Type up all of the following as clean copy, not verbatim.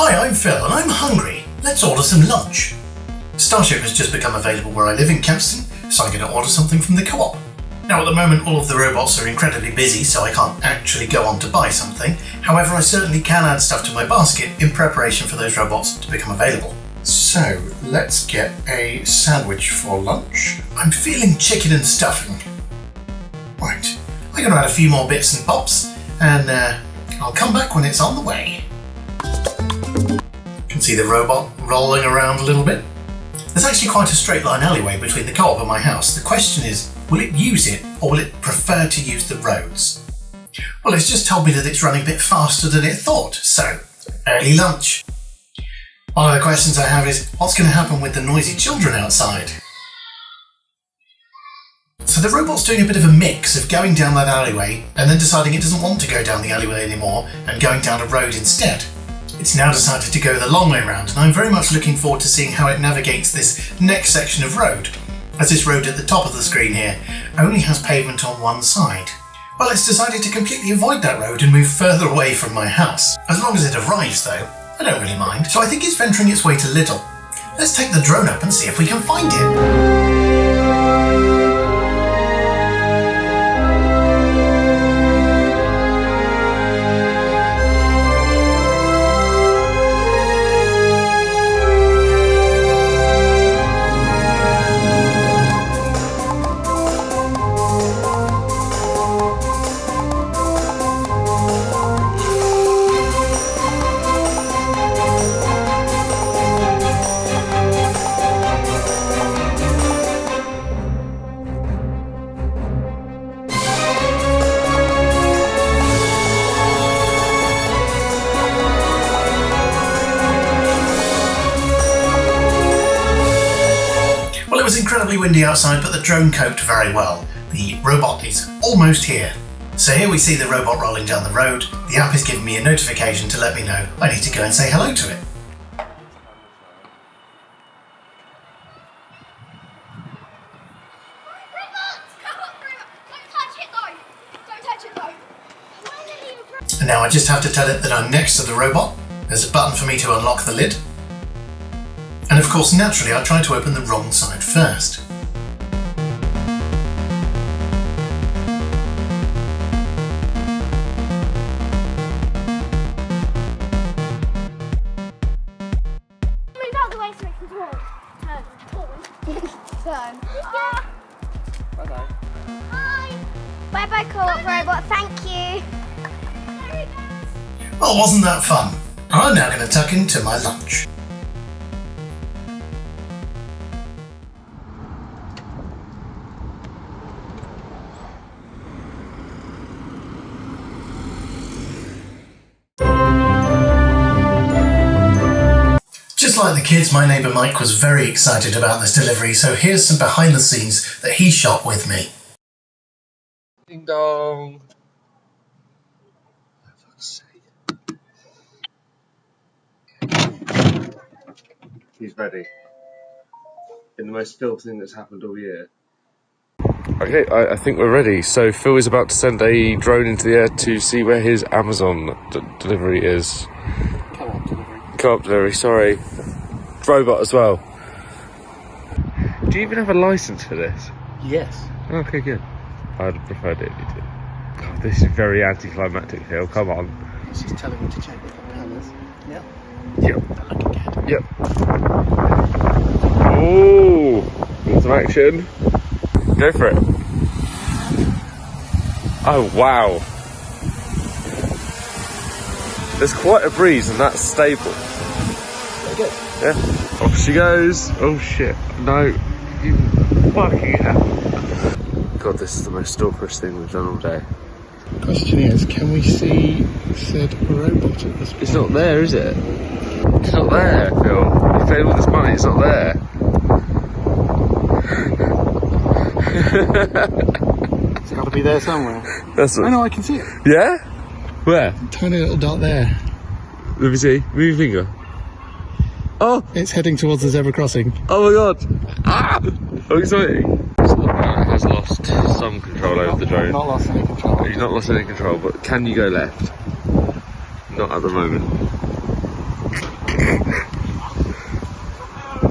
Hi, I'm Phil and I'm hungry. Let's order some lunch. Starship has just become available where I live in Kempston, so I'm going to order something from the co-op. Now at the moment all of the robots are incredibly busy, so I can't actually go on to buy something. However, I certainly can add stuff to my basket in preparation for those robots to become available. So let's get a sandwich for lunch. I'm feeling chicken and stuffing. Right, I'm going to add a few more bits and pops, and I'll come back when it's on the way. You can see the robot rolling around a little bit. There's actually quite a straight line alleyway between the co-op and my house. The question is, will it use it or will it prefer to use the roads? Well, it's just told me that it's running a bit faster than it thought, so early lunch. One of the questions I have is, what's going to happen with the noisy children outside? So the robot's doing a bit of a mix of going down that alleyway and then deciding it doesn't want to go down the alleyway anymore and going down a road instead. It's now decided to go the long way round, and I'm very much looking forward to seeing how it navigates this next section of road, as this road at the top of the screen here only has pavement on one side. Well, it's decided to completely avoid that road and move further away from my house. As long as it arrives though, I don't really mind, so I think it's venturing its way to Lidl. Let's take the drone up and see if we can find it. Well, it was incredibly windy outside, but the drone coped very well. The robot is almost here. So here we see the robot rolling down the road. The app is giving me a notification to let me know I need to go and say hello to it. And now I just have to tell it that I'm next to the robot. There's a button for me to unlock the lid. And of course, naturally, I tried to open the wrong side first. Move out the way so it can turn. Bye-bye. Bye. Bye-bye, co-op robot. Thank you. Well, wasn't that fun? I'm now going to tuck into my lunch. Just like the kids, my neighbour Mike was very excited about this delivery, so here's some behind the scenes that he shot with me. Ding dong. For fuck's sake. He's ready. In the most filthy thing that's happened all year. Okay, I think we're ready. So Phil is about to send a drone into the air to see where his Amazon delivery is. Co-op delivery. Co-op delivery, sorry. Robot as well. Do you even have a license for this? Yes. Okay, good. I'd have preferred it if you did. God, this is very anticlimactic, Phil. Come on. She's telling me to check the propellers. Yep. Yep. They're looking good. Yep. Oh, need some action. Go for it. Oh, wow. There's quite a breeze and that's stable. Very good. Yeah. Off she goes. Oh shit. No. You fucking hell. God, this is the most stalkerish thing we've done all day. The question is, can we see said robot at this point? It's not there, is it? It's not there, Phil. You paid all this money, it's not there. It's got to be there somewhere. That's what... I know, I can see it. Yeah? Where? Tiny little dot there. Let me see. Move your finger. Oh! It's heading towards the zebra crossing. Oh my god! Ah! How exciting! So the pilot has lost some control over the drone. Not lost any control. He's not lost any control, but can you go left? Not at the moment.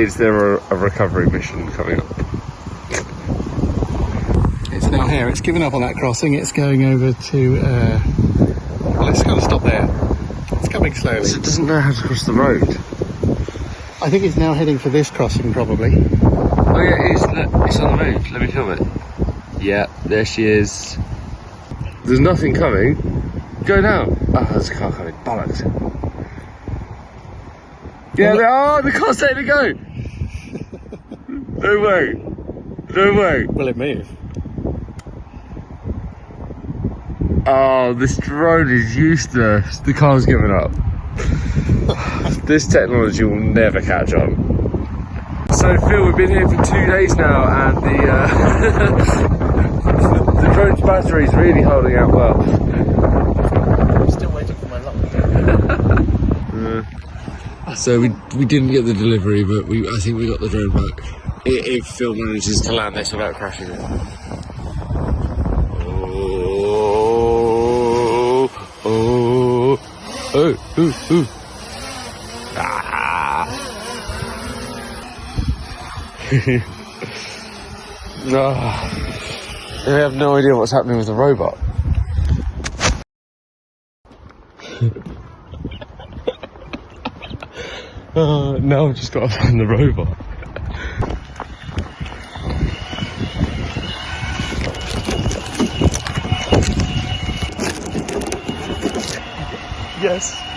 Is there a recovery mission coming up? It's now here. It's given up on that crossing. It's going over to... well, it's going to stop there. It's coming slowly. So it doesn't know how to cross the road. I think it's now heading for this crossing, probably. Oh yeah, it's on the move. Let me film it. Yeah, there she is. There's nothing coming. Go now. Oh, there's a car coming. Bollocks. Yeah, the car's letting it go. No way. No way. Will it move? Oh, this drone is useless. The car's given up. This technology will never catch on. So Phil, we've been here for 2 days now, and the drone's battery is really holding out well. I'm still waiting for my lunch. So we didn't get the delivery, but I think we got the drone back. If Phil manages to land this without crashing it. Oh. Ah. No. I have no idea what's happening with the robot. Now I've just got to find the robot.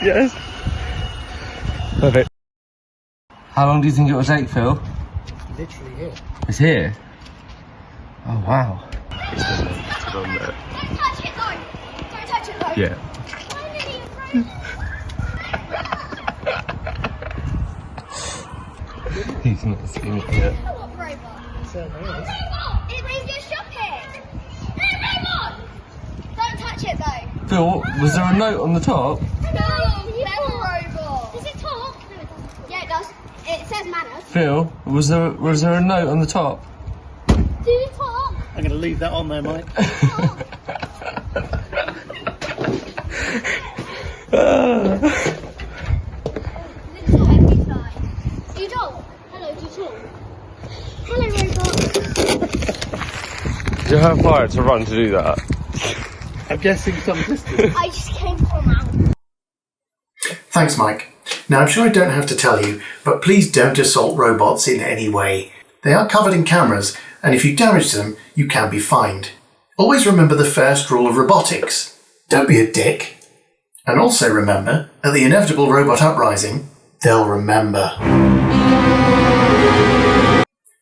Yes. Perfect. How long do you think it will take, Phil? Literally here. It's here? Oh, wow. It's on there. Don't touch it though. Don't touch it though. Yeah. He's not seen it yet. Co-op robot. It certainly is. It brings you shopping. Hey, robot. Don't touch it though. Phil, was there a note on the top? No, bell robot. Does it talk? No, it doesn't. Yeah, it does. It says manners. Phil, was there a note on the top? Do you talk? I'm going to leave that on there, Mike. You talk. Hello, do you talk? Hello, robot. You have fire to run to do that. I'm guessing some distance. I just came from out. Thanks, Mike. Now, I'm sure I don't have to tell you, but please don't assault robots in any way. They are covered in cameras, and if you damage them, you can be fined. Always remember the first rule of robotics. Don't be a dick. And also remember, at the inevitable robot uprising, they'll remember.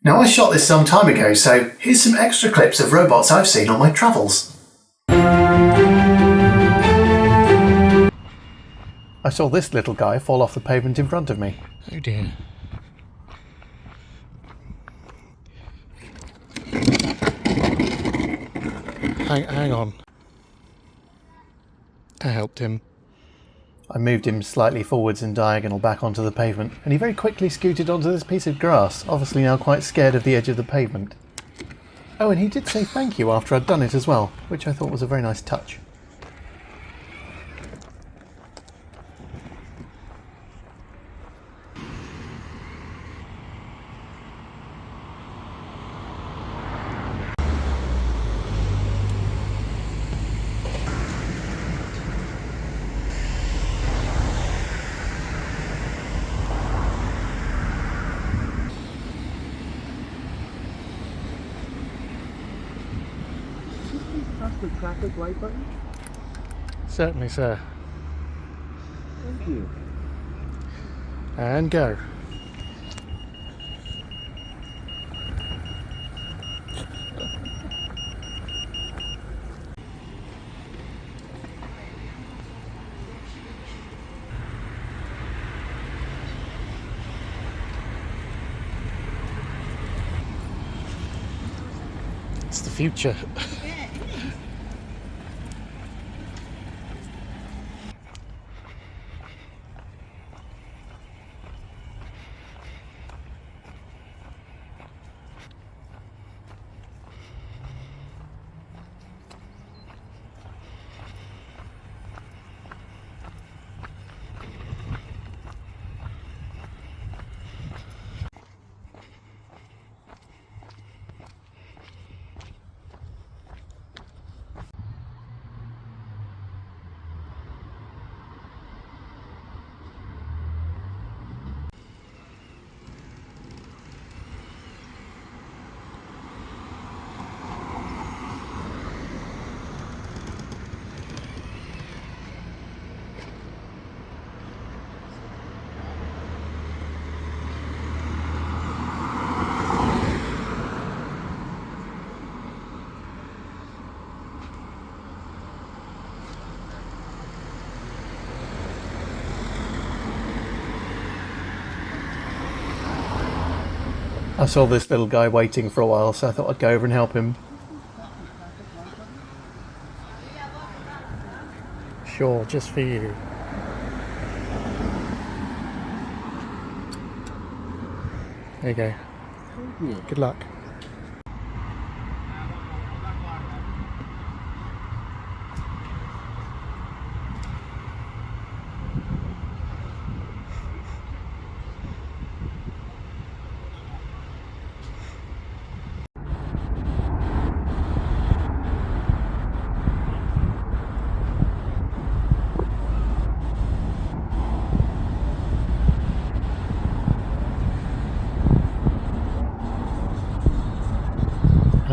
Now, I shot this some time ago, so here's some extra clips of robots I've seen on my travels. I saw this little guy fall off the pavement in front of me. Oh dear. Hang on. I helped him. I moved him slightly forwards and diagonal back onto the pavement, and he very quickly scooted onto this piece of grass, obviously now quite scared of the edge of the pavement. Oh, and he did say thank you after I'd done it as well, which I thought was a very nice touch. The traffic light button? Certainly, sir. Thank you. And go. It's the future. I saw this little guy waiting for a while, so I thought I'd go over and help him. Sure, just for you. There you go. Good luck.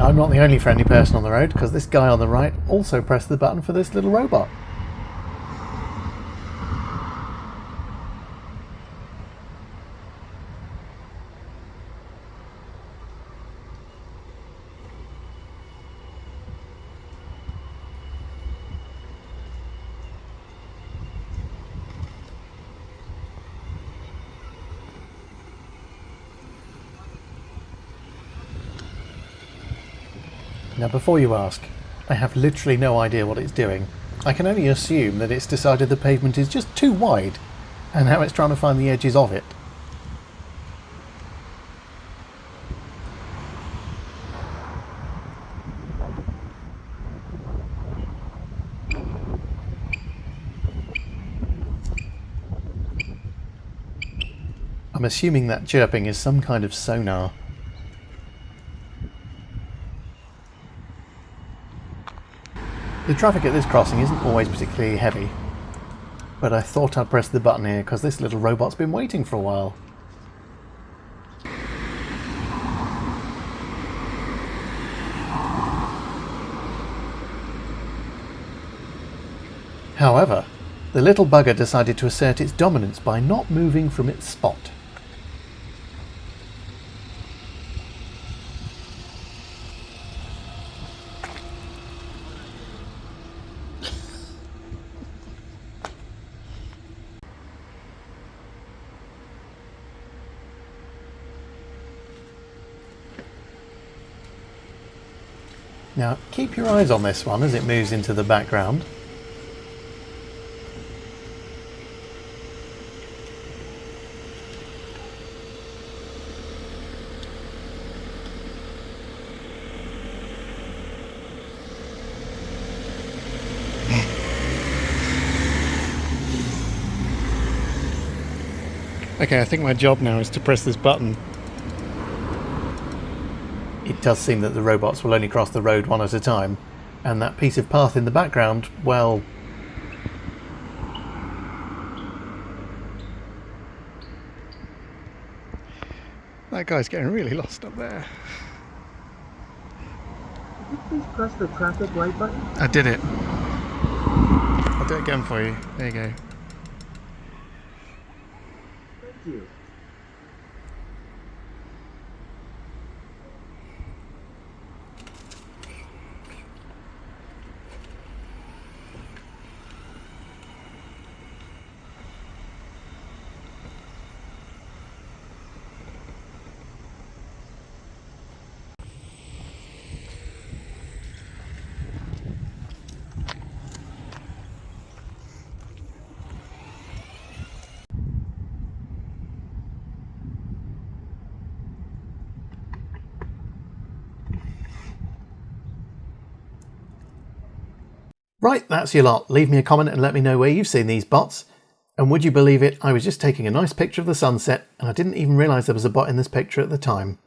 I'm not the only friendly person on the road, because this guy on the right also pressed the button for this little robot. Now before you ask, I have literally no idea what it's doing. I can only assume that it's decided the pavement is just too wide, and now it's trying to find the edges of it. I'm assuming that chirping is some kind of sonar. The traffic at this crossing isn't always particularly heavy, but I thought I'd press the button here because this little robot's been waiting for a while. However, the little bugger decided to assert its dominance by not moving from its spot. Now, keep your eyes on this one as it moves into the background. Okay, I think my job now is to press this button. It does seem that the robots will only cross the road one at a time, and that piece of path in the background, well... That guy's getting really lost up there. Could you please press the traffic light button? I did it. I'll do it again for you. There you go. Thank you. Right, that's your lot. Leave me a comment and let me know where you've seen these bots. And would you believe it, I was just taking a nice picture of the sunset and I didn't even realise there was a bot in this picture at the time.